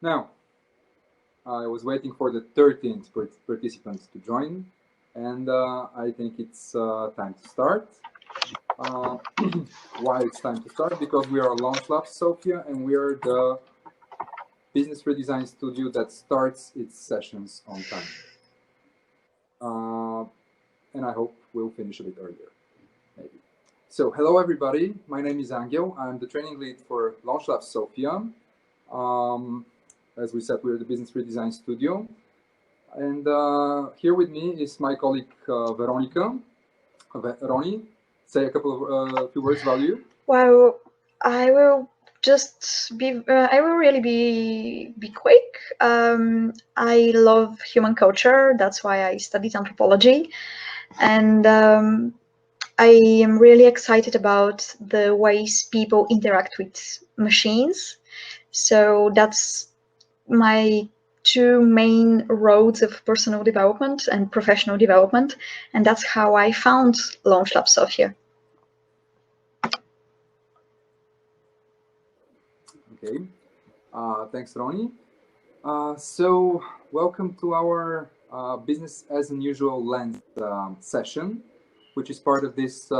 Now, I was waiting for the 13th participants to join, and I think it's time to start. Why it's time to start? Because we are launchlabs Sofia, and we are the business redesign studio that starts its sessions on time. And I hope we'll finish a bit earlier, maybe. So, hello everybody. My name is Angel. I'm the training lead for launchlabs Sofia. As we said, we're the business redesign studio. And here with me is my colleague Veronika. Roni, say a couple of few words about you. Well, I will just be. I will really be quick. I love human culture. That's why I studied anthropology, and I am really excited about the ways people interact with machines. So that's my two main roads of personal development and professional development, and that's how I found LaunchLabs Sofia. Okay, thanks, Roni. So, welcome to our business as unusual lens session, which is part of this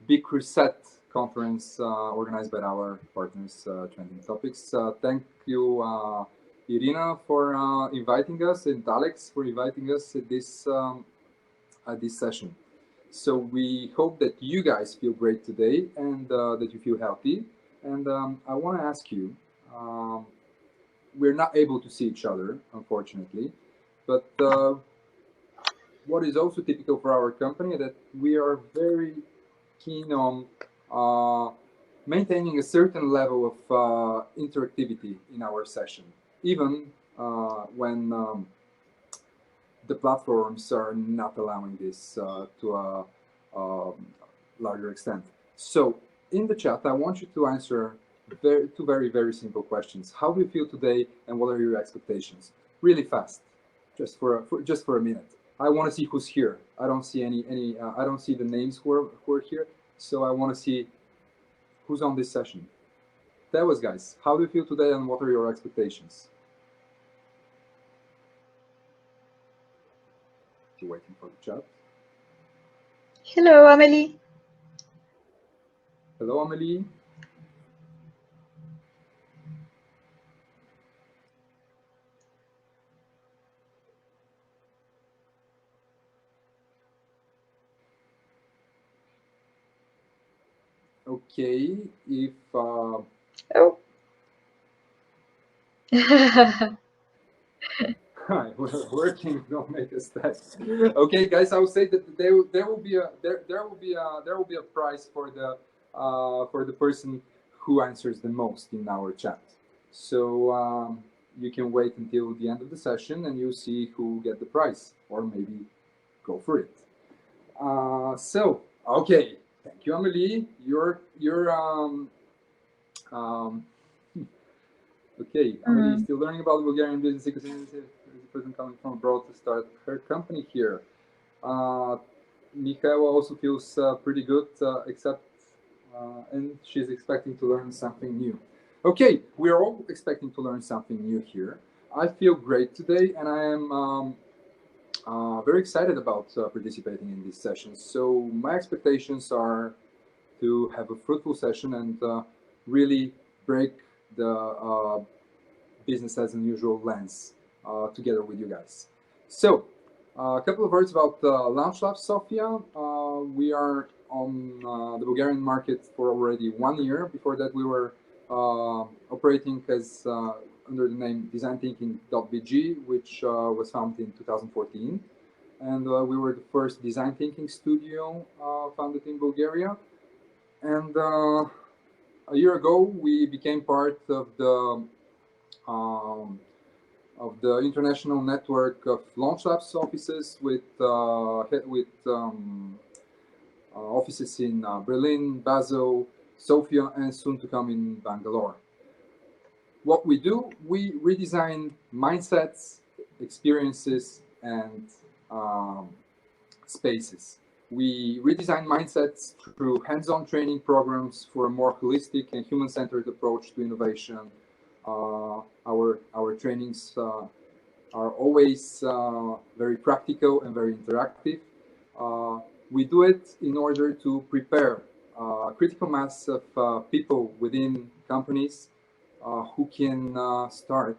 big reset conference organized by our partners, Trending Topics. Thank you, Irina, for inviting us, and Alex for inviting us at this session. So we hope that you guys feel great today and that you feel healthy. And I want to ask you, we're not able to see each other, unfortunately, but what is also typical for our company that we are very keen on maintaining a certain level of interactivity in our session, even when the platforms are not allowing this to a larger extent. So in the chat, I want you to answer two very simple questions. How do you feel today, and what are your expectations? Really fast, just for a minute. I want to see who's here. I don't see any. I don't see the names who are here. So I want to see who's on this session. Tell us, guys. How do you feel today, and what are your expectations? Still waiting for the chat. Hello, Amelie. Hello, Amelie. Okay, if Oh. we're working, don't make us test. Okay, guys, I will say that there will be a prize for the person who answers the most in our chat. So you can wait until the end of the session and you'll see who get the prize, or maybe go for it. So okay, thank you, Amelie. Okay, Amelie is still learning about Bulgarian business ecosystem. The person coming from abroad to start her company here. Michaela also feels pretty good, except and she's expecting to learn something new. Okay, we're all expecting to learn something new here. I feel great today, and I am very excited about participating in this session. So my expectations are to have a fruitful session and really break the business as unusual lens together with you guys. So a couple of words about launchlabs Sofia. We are on the Bulgarian market for already 1 year. Before that, we were operating as under the name designthinking.bg, which was founded in 2014. And we were the first design thinking studio founded in Bulgaria. And a year ago, we became part of the international network of launchlabs offices with offices in Berlin, Basel, Sofia, and soon to come in Bangalore. What we do, we redesign mindsets, experiences, and spaces. We redesign mindsets through hands-on training programs for a more holistic and human-centered approach to innovation, Our trainings are always very practical and very interactive. We do it in order to prepare a critical mass of people within companies who can start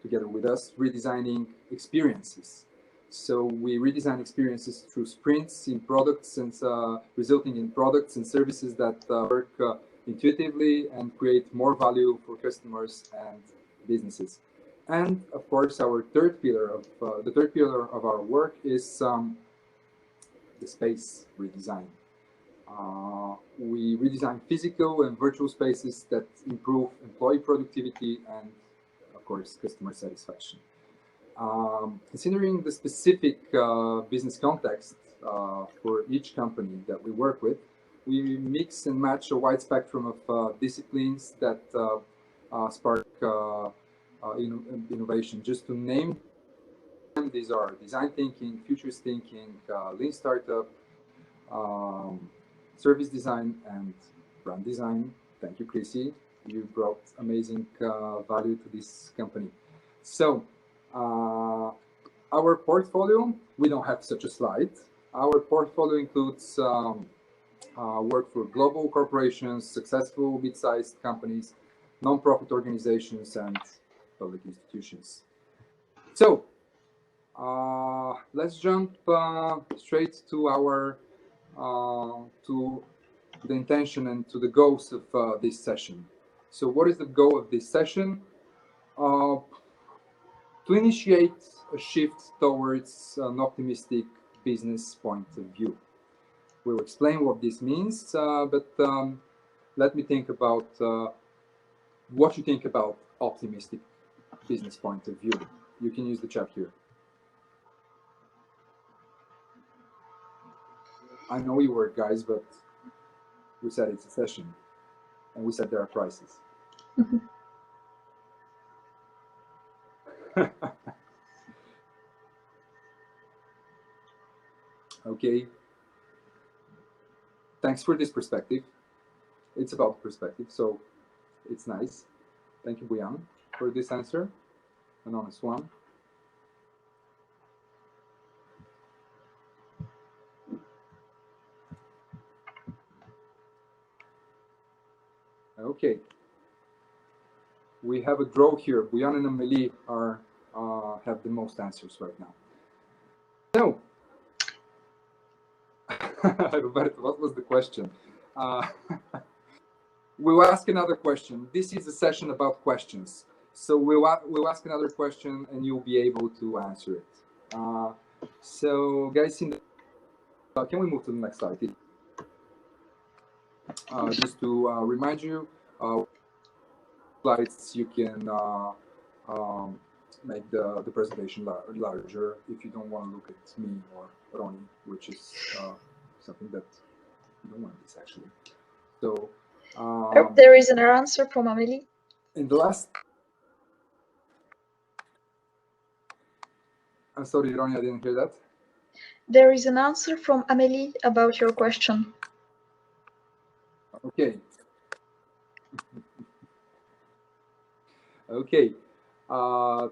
together with us redesigning experiences. So we redesign experiences through sprints in products and resulting in products and services that work intuitively and create more value for customers and businesses. And of course, our third pillar of the third pillar of our work is the space redesign. We redesign physical and virtual spaces that improve employee productivity and, of course, customer satisfaction. Considering the specific business context for each company that we work with, we mix and match a wide spectrum of disciplines that spark innovation. Just to name them, these are design thinking, futures thinking, lean startup, service design, and brand design. Thank you, Chrissy. You brought amazing value to this company. So, our portfolio, we don't have such a slide. Our portfolio includes work for global corporations, successful mid-sized companies, non-profit organizations, and public institutions. So, let's jump straight to our to the intention and to the goals of this session. So, what is the goal of this session? To initiate a shift towards an optimistic business point of view. We'll explain what this means, but let me think about what you think about optimistic business point of view. You can use the chat here. I know you work, guys, but we said it's a session, and we said there are prices. Okay. Thanks for this perspective. It's about perspective, so it's nice. Thank you, Boyan, for this answer. An honest one. Okay. We have a draw here. Boyan and Amelie are have the most answers right now. So, Roberto, what was the question? We'll ask another question. This is a session about questions. So we'll ask another question and you'll be able to answer it. So guys, can we move to the next slide? Just to remind you, slides you can make the presentation larger if you don't want to look at me or Ronnie, which is something that you don't want this actually. So there is an answer from Amelie. In the last, I'm sorry, Ronnie, I didn't hear that. There is an answer from Amelie about your question. Okay. Okay.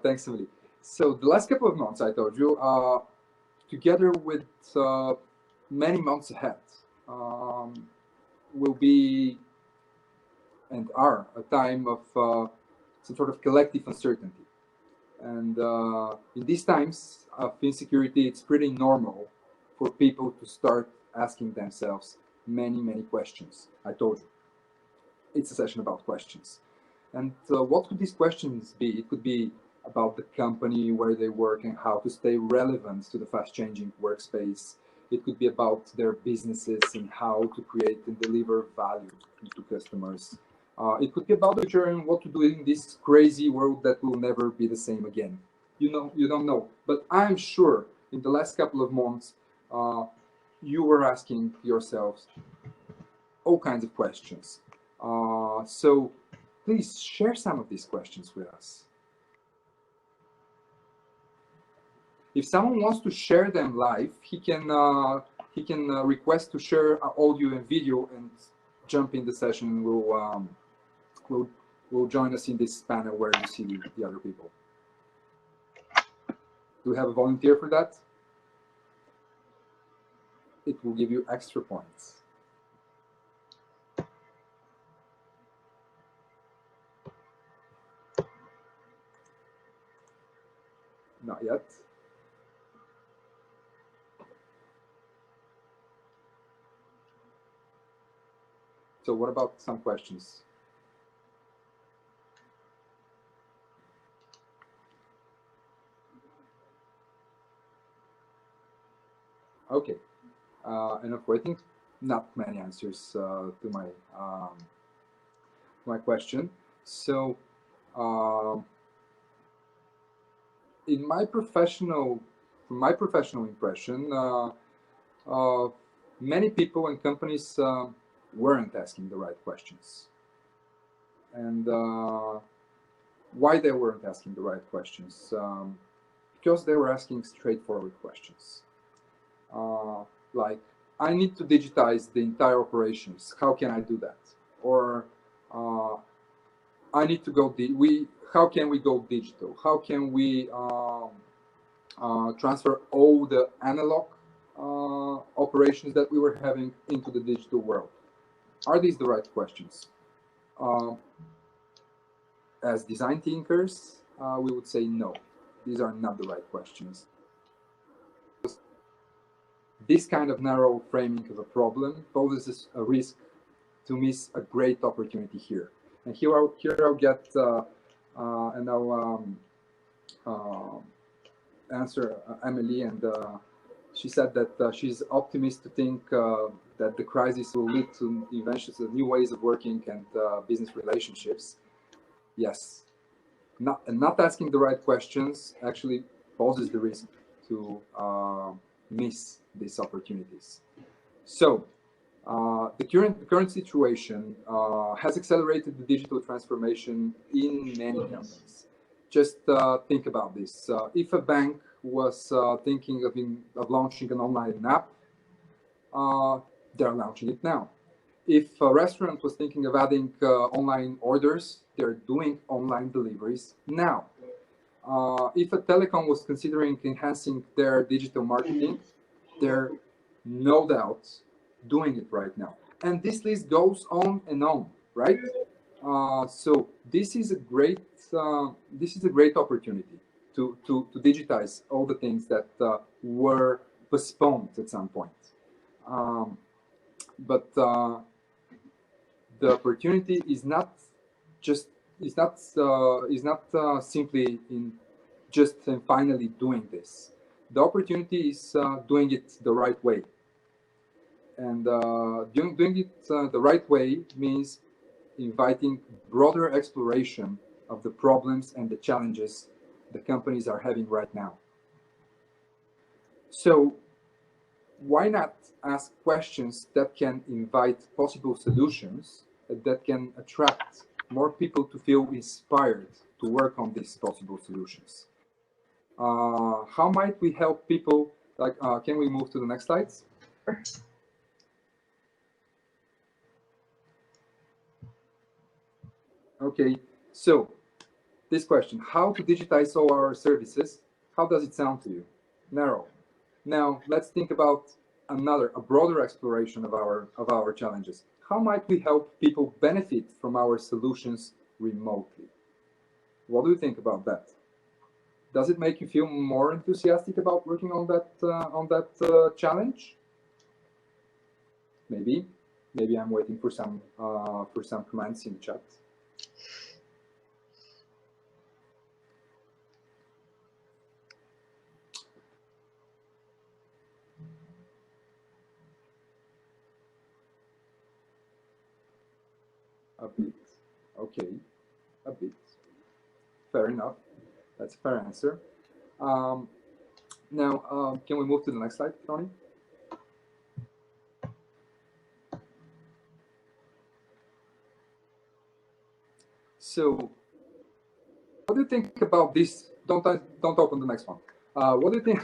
Thanks, Amelie. So the last couple of months, I told you, together with many months ahead, will be and are a time of some sort of collective uncertainty. And in these times of insecurity, it's pretty normal for people to start asking themselves many, many questions. I told you, it's a session about questions. And what could these questions be? It could be about the company, where they work, and how to stay relevant to the fast-changing workspace. It could be about their businesses and how to create and deliver value to customers. It could be about the future and what to do in this crazy world that will never be the same again. You don't know. But I'm sure in the last couple of months, you were asking yourselves all kinds of questions. So please share some of these questions with us. If someone wants to share them live, he can request to share audio and video and jump in the session. We'll will join us in this panel where you see the other people. Do we have a volunteer for that? It will give you extra points. Not yet. So what about some questions? Okay, enough waiting. Not many answers to my question. So, in my professional impression, many people and companies weren't asking the right questions, and why they weren't asking the right questions? Because they were asking straightforward questions. Like, I need to digitize the entire operations. How can I do that? Or I need to go. How can we go digital? How can we transfer all the analog operations that we were having into the digital world? Are these the right questions? As design thinkers, we would say no. These are not the right questions. This kind of narrow framing of a problem poses a risk to miss a great opportunity here. And here I'll get and I'll answer Emily, and she said that she's optimistic to think that the crisis will lead to inventions of new ways of working and business relationships. Yes, not asking the right questions actually poses the risk to miss these opportunities. So the current situation has accelerated the digital transformation in many companies. Just think about this. If a bank was thinking of launching an online app, they're launching it now. If a restaurant was thinking of adding online orders, they're doing online deliveries now. If a telecom was considering enhancing their digital marketing, they're no doubt doing it right now. And this list goes on and on, right? So this is a great opportunity to digitize all the things that were postponed at some point. But the opportunity is not simply in just finally doing this. The opportunity is doing it the right way. And doing it the right way means inviting broader exploration of the problems and the challenges the companies are having right now. So why not ask questions that can invite possible solutions, that can attract more people to feel inspired to work on these possible solutions? How might we help people? Like, can we move to the next slides? Okay, so this question: how to digitize all our services? How does it sound to you? Narrow. Now let's think about a broader exploration of our challenges. How might we help people benefit from our solutions remotely? What do you think about that? Does it make you feel more enthusiastic about working on that challenge? Maybe I'm waiting for some comments in the chat. A bit. Okay, a bit. Fair enough. That's a fair answer. Now, can we move to the next slide, Tony? So, what do you think about this? Don't open the next one. What do you think?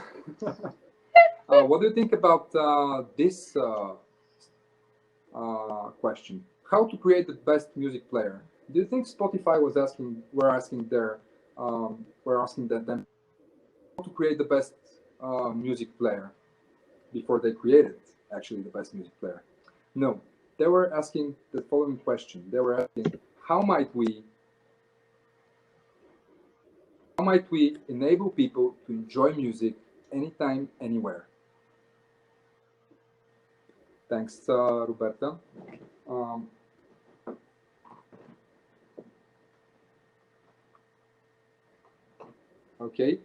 What do you think about this question? How to create the best music player? Do you think Spotify was asking, were asking them how to create the best music player before they created actually the best music player? No, they were asking the following question. They were asking, how might we enable people to enjoy music anytime, anywhere? Thanks, Roberta. Um, okay,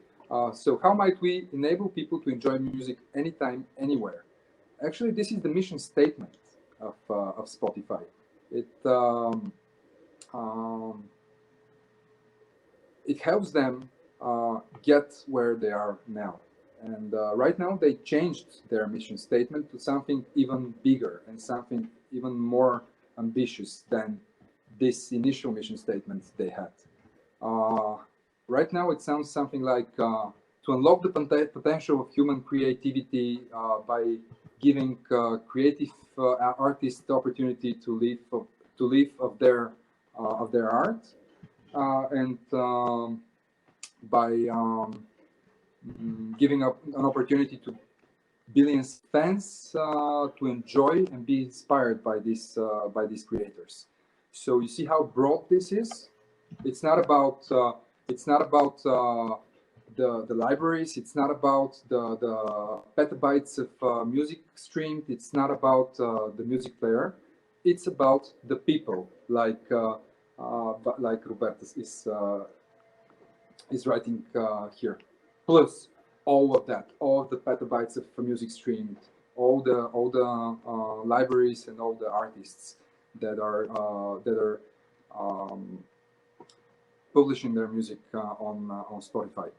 so how might we enable people to enjoy music anytime, anywhere? Actually, this is the mission statement of Spotify. It um, it helps them get where they are now. And right now, they changed their mission statement to something even bigger and something even more ambitious than this initial mission statement they had. Right now, it sounds something like to unlock the potential of human creativity by giving creative artists the opportunity to live of their art, and by giving up an opportunity to billions of fans to enjoy and be inspired by these creators. So you see how broad this is. It's not about the libraries. It's not about the petabytes of music streamed. It's not about the music player. It's about the people, like Roberta is writing here. Plus all of that, all of the petabytes of music streamed, all the libraries and all the artists that are publishing their music on Spotify.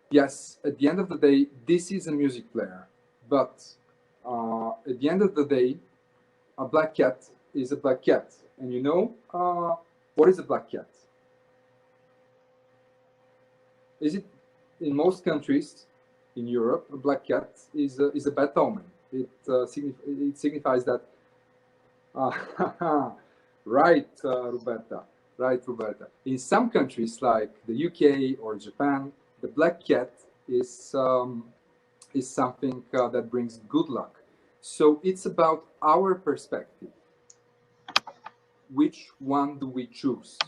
Yes, at the end of the day, this is a music player, but at the end of the day, a black cat is a black cat, and you know what is a black cat? Is it in most countries in Europe, a black cat is a bad omen. It signifies that. Right, Roberta. Right, Roberta. In some countries like the UK or Japan, the black cat is something that brings good luck. So it's about our perspective. Which one do we choose?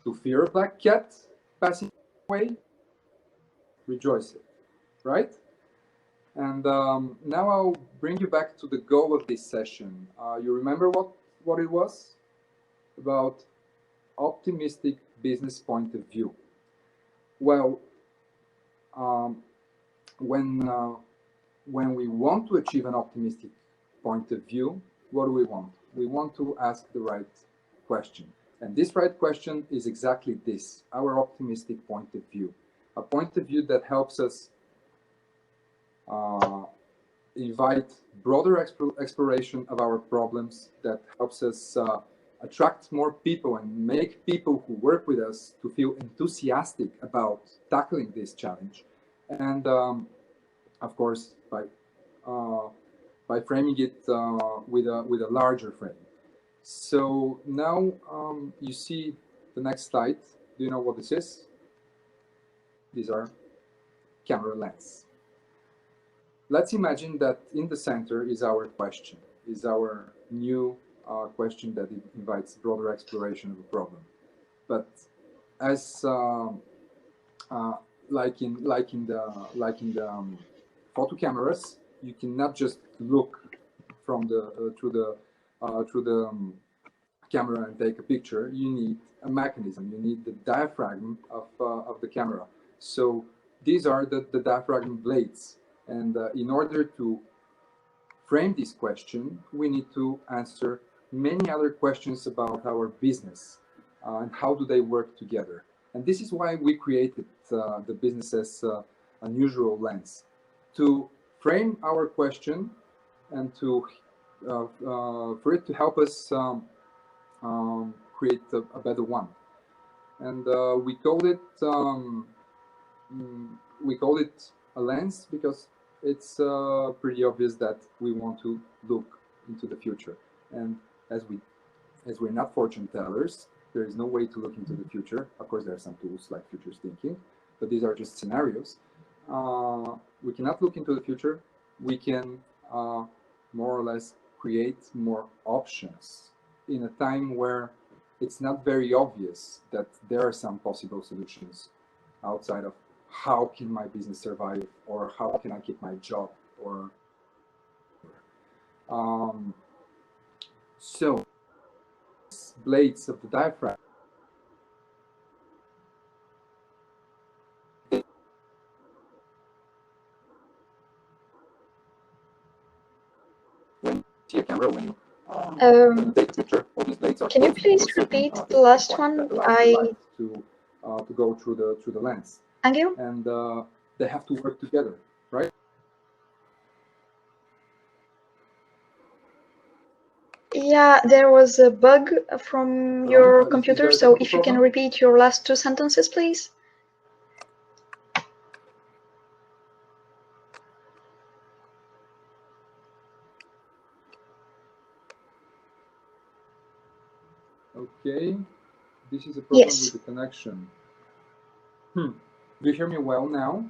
To fear a black cat passing away? Rejoice it, right? And now I'll bring you back to the goal of this session. You remember what it was? About optimistic business point of view. Well, when we want to achieve an optimistic point of view, what do we want? We want to ask the right question. And this right question is exactly this, our optimistic point of view. A point of view that helps us invite broader exploration of our problems, that helps us attract more people and make people who work with us to feel enthusiastic about tackling this challenge. And of course, by framing it with a larger frame. So now you see the next slide. Do you know what this is? These are camera lens. Let's imagine that in the center is our question, is our new question that invites broader exploration of a problem. But as like in the photo cameras, you cannot just look from the through the camera and take a picture. You need a mechanism. You need the diaphragm of the camera. So these are the diaphragm blades. And in order to frame this question, we need to answer many other questions about our business and how do they work together. And this is why we created the business as unusual lens, to frame our question and to for it to help us create a better one. And we called it a lens because it's pretty obvious that we want to look into the future. And as as we're not fortune tellers, there is no way to look into the future. Of course, there are some tools like futures thinking, but these are just scenarios. We cannot look into the future. We can more or less create more options in a time where it's not very obvious that there are some possible solutions outside of how can my business survive, or how can I keep my job, or so blades of the diaphragm when you see a camera, when you take a picture, all these blades are Can you please repeat the last one? To go through the lens, Angel? and they have to work together, right? Yeah, there was a bug from your computer, so if you can repeat your last 2 sentences, please. Okay, this is a problem Yes. with the connection. Do you hear me well now?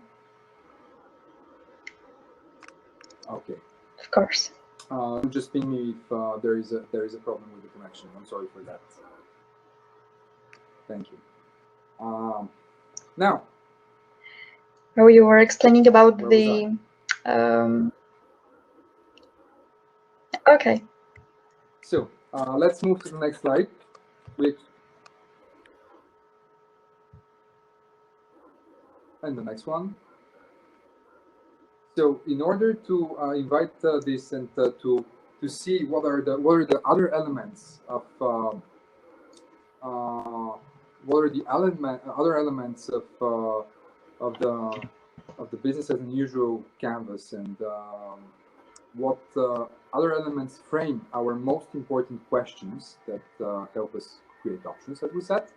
Okay. Of course. Just ping me if there is a problem with the connection. I'm sorry for that. Thank you. Now. Oh, you were explaining about the. Okay. So let's move to the next slide. And the next one. So in order to invite this and to see what are the other elements of what are the other elements of the business as unusual canvas, and what other elements frame our most important questions that help us create options, as we said,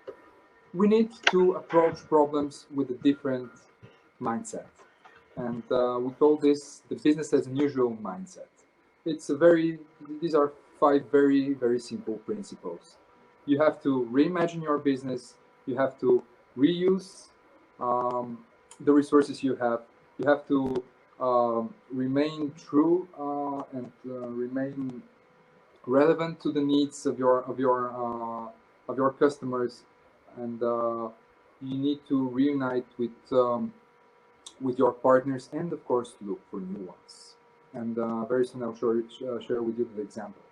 we need to approach problems with a different mindset. And we call this the business as usual mindset. These are 5 very, very simple principles. You have to reimagine your business. You have to reuse the resources you have. You have to remain true and remain relevant to the needs of your customers, and you need to reunite with your partners, and of course look for new ones. And very soon I'll share with you the example.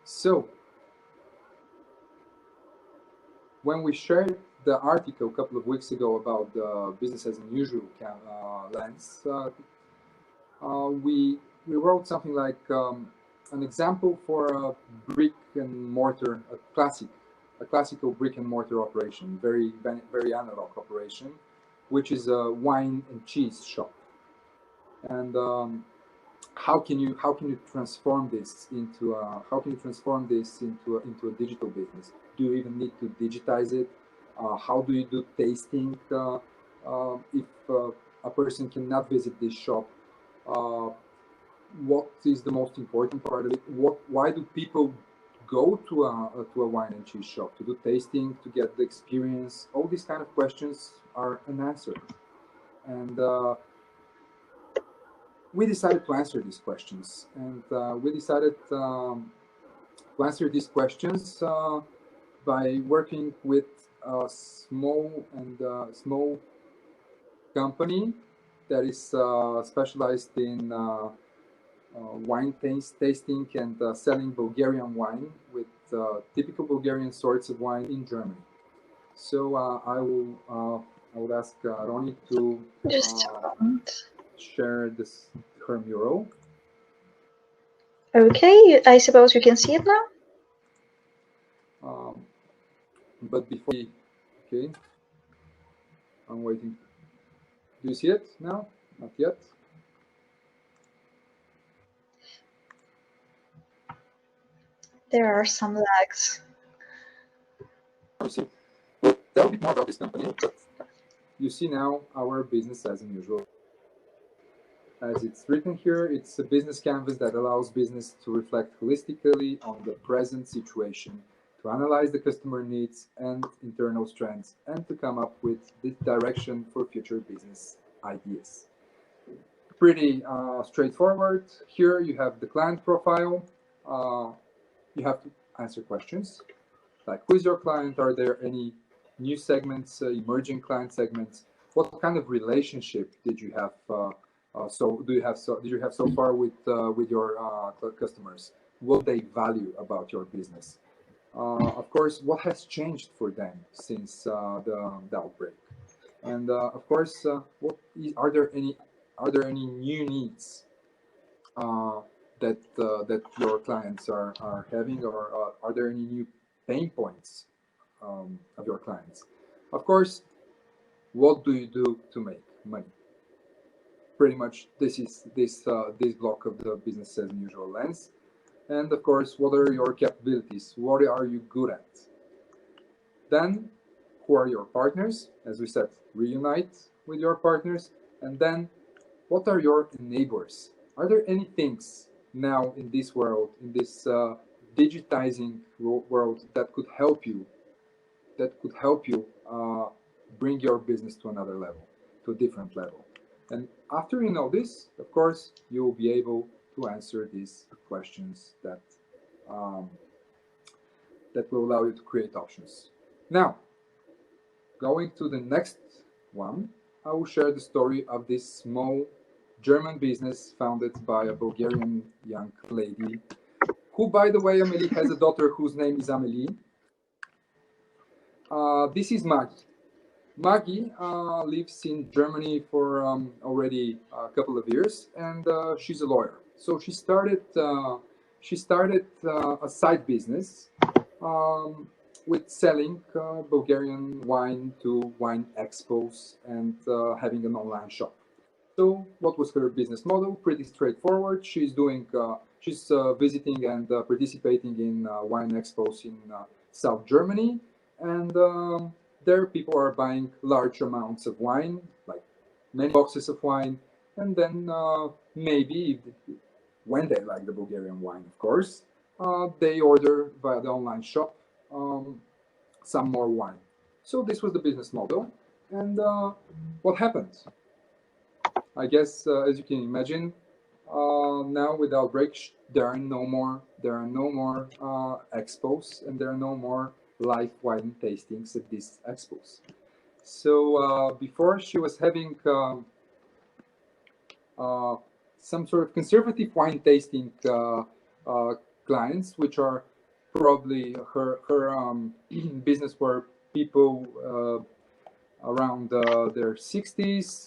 So when we shared the article a couple of weeks ago about the business as unusual lens, we wrote something like an example for a brick and mortar, a classical brick and mortar operation, very analog operation, which is a wine and cheese shop. And how can you transform this into a digital business? Do you even need to digitize it? How do you do tasting if a person cannot visit this shop? What is the most important part of it? Why do people go to a wine and cheese shop? To do tasting, to get the experience? All these kind of questions are unanswered, and we decided to answer these questions. And we decided to answer these questions by working with a small company that is specialized in wine tasting and selling Bulgarian wine with typical Bulgarian sorts of wine in Germany. So I would ask Roni to just share her mural. Okay, I suppose you can see it now. But before okay, I'm waiting. Do you see it now? Not yet. There are some lags. See. Well, that'll be more about this company, but you see now our business as unusual. As it's written here, it's a business canvas that allows business to reflect holistically on the present situation, to analyze the customer needs and internal strengths, and to come up with the direction for future business ideas. Pretty straightforward. Here you have the client profile. You have to answer questions like, who is your client? Are there any new segments, emerging client segments? What kind of relationship did you have? Did you have so far with your customers? What they value about your business? Of course, what has changed for them since the outbreak? And of course, are there any new needs that your clients are having, or are there any new pain points of your clients? Of course, what do you do to make money? Pretty much, this is this block of the business as usual lens. And of course, what are your capabilities? What are you good at? Then, who are your partners? As we said, reunite with your partners. And then, what are your enablers? Are there any things now in this world, in this digitizing world, that could help you bring your business to another level, to a different level? And after you know this, of course, you will be able to answer these questions that will allow you to create options. Now, going to the next one, I will share the story of this small German business founded by a Bulgarian young lady, who, by the way, Amelie, has a daughter whose name is Amelie. This is Maggie. Maggie lives in Germany for already a couple of years, and she's a lawyer. So she started a side business with selling Bulgarian wine to wine expos and having an online shop. So what was her business model? Pretty straightforward. She's visiting and participating in wine expos in South Germany, and there people are buying large amounts of wine, like many boxes of wine, and then maybe when they like the Bulgarian wine, of course, they order via the online shop some more wine. So this was the business model, and what happened? I guess, as you can imagine, now with outbreak, there are no more expos, and there are no more live wine tastings at these expos. So before, she was having some sort of conservative wine tasting clients, which are probably her business were people around their 60s,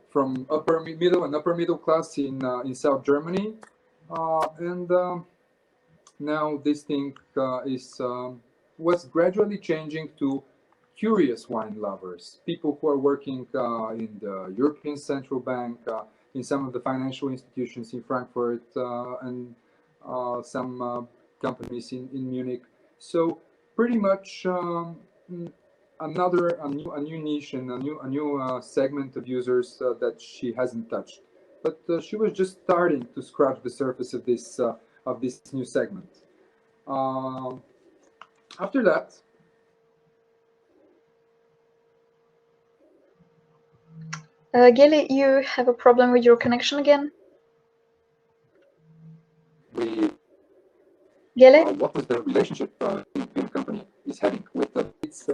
from upper middle class in South Germany, and now this thing was gradually changing to curious wine lovers, people who are working in the European Central Bank, in some of the financial institutions in Frankfurt, and some companies in Munich. So pretty much a new niche and a new segment of users that she hasn't touched. But she was just starting to scratch the surface of this new segment. After that, Geli, you have a problem with your connection again? Geli? What was the relationship the company is having with its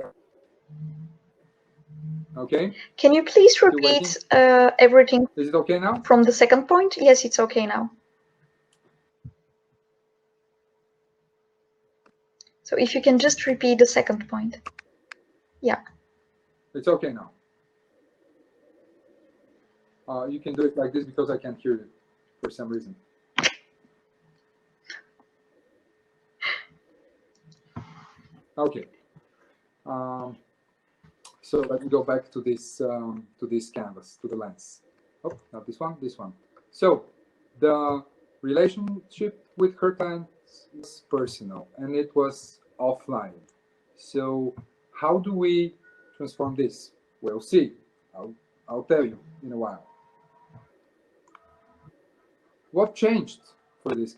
okay? Can you please repeat everything? Is it okay now? From the second point? Yes, it's okay now. So if you can just repeat the second point. Yeah. It's okay now. You can do it like this because I can't hear you for some reason. Okay. So let me go back to this canvas, to the lens. Oh, not this one, this one. So the relationship with her clients is personal, and it was offline. So how do we transform this? We'll see. I'll tell you in a while. What changed for these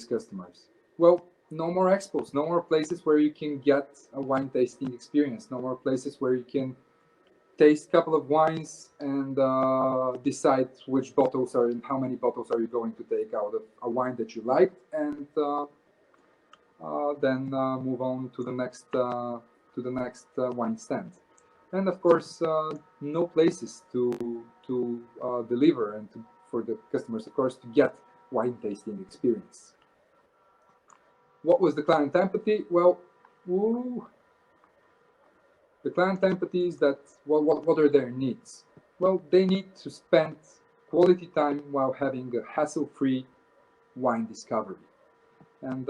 customers? Well, no more expos, no more places where you can get a wine tasting experience, no more places where you can taste a couple of wines and decide which bottles are and how many bottles are you going to take out of a wine that you liked, and then move on to the next wine stand. And of course, no places to deliver and for the customers, of course, to get wine tasting experience. What was the client empathy? Well, the client empathy is that, well, what are their needs? Well, they need to spend quality time while having a hassle-free wine discovery. And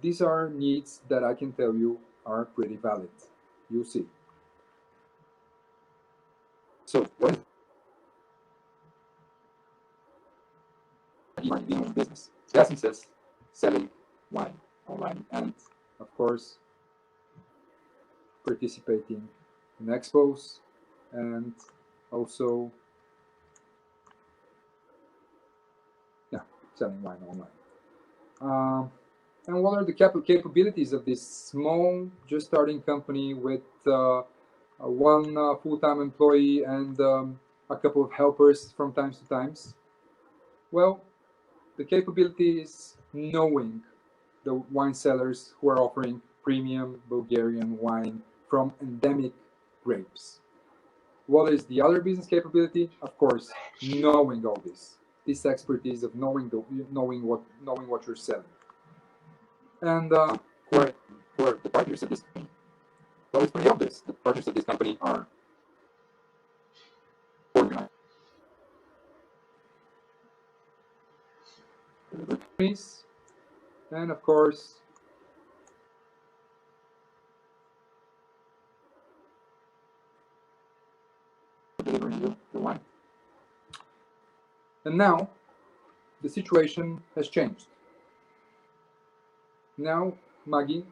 these are needs that I can tell you are pretty valid. You'll see. So, what is wine being in business? The essence is selling wine online, and of course, participating in expos, and also, yeah, selling wine online. And what are the capabilities of this small, just starting company with one full-time employee and a couple of helpers from time to times? Well, the capability is knowing the wine sellers who are offering premium Bulgarian wine from endemic grapes. What is the other business capability? Of course, knowing all this expertise of knowing what you're selling. And who are the partners of this company? Well, it's pretty obvious. The partners of this company are organized companies, and of course, delivering you the wine. And now, the situation has changed. Now, Maggie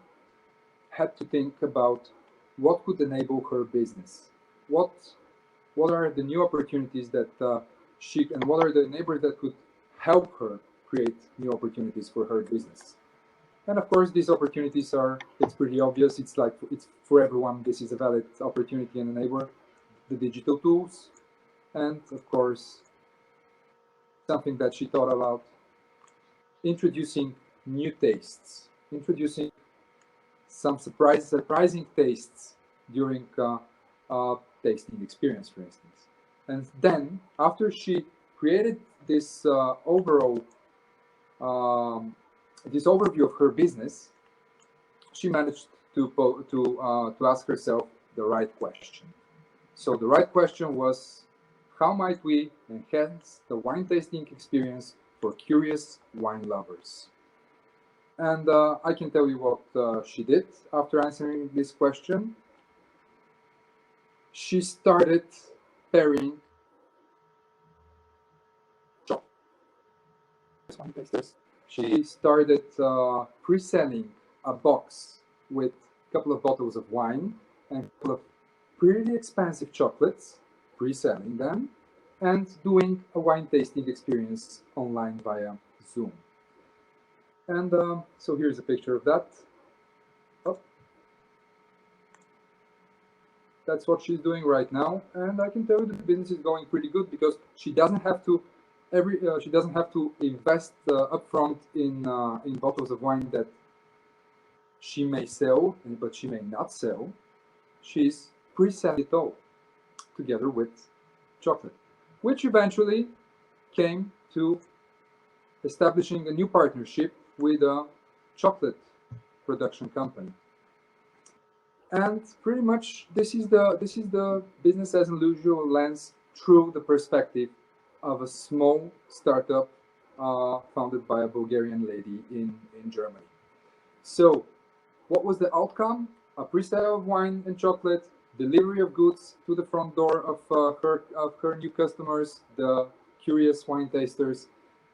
had to think about what could enable her business. What are the new opportunities that and what are the enablers that could help her create new opportunities for her business? And of course, these opportunities it's pretty obvious. It's for everyone. This is a valid opportunity and enabler. The digital tools, and of course, something that she thought about, introducing new tastes, introducing some surprising tastes during tasting experience, for instance. And then, after she created this overall this overview of her business, she managed to ask herself the right question. So the right question was, how might we enhance the wine tasting experience for curious wine lovers? And I can tell you what she did after answering this question. She started pairing wine tasters. She started pre-selling a box with a couple of bottles of wine and a couple of pretty expensive chocolates, pre-selling them, and doing a wine tasting experience online via Zoom. And so here's a picture of that. Oh. That's what she's doing right now, and I can tell you that the business is going pretty good because she doesn't have to invest upfront in bottles of wine that she may sell, but she may not sell. She's pre-selling it all together with chocolate, which eventually came to establishing a new partnership with a chocolate production company. And pretty much this is the business as usual lens through the perspective of a small startup founded by a Bulgarian lady in Germany. So what was the outcome? A pre-sale of wine and chocolate, delivery of goods to the front door of her new customers, the curious wine tasters,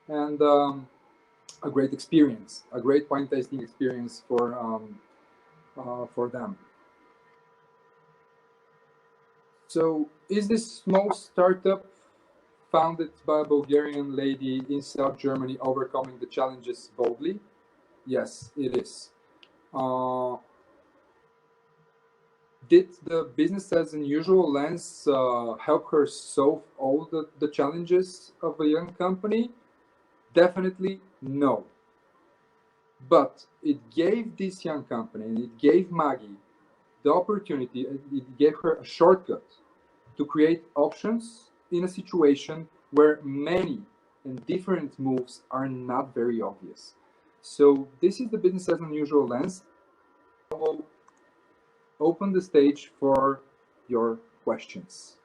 and a great experience, a great wine tasting experience for them. So is this small startup founded by a Bulgarian lady in South Germany, overcoming the challenges boldly? Yes, it is. Did the business as unusual lens help her solve all the challenges of a young company? Definitely no. But it gave this young company, and it gave Maggie the opportunity, it gave her a shortcut to create options in a situation where many and different moves are not very obvious. So this is the business as unusual lens. I will open the stage for your questions.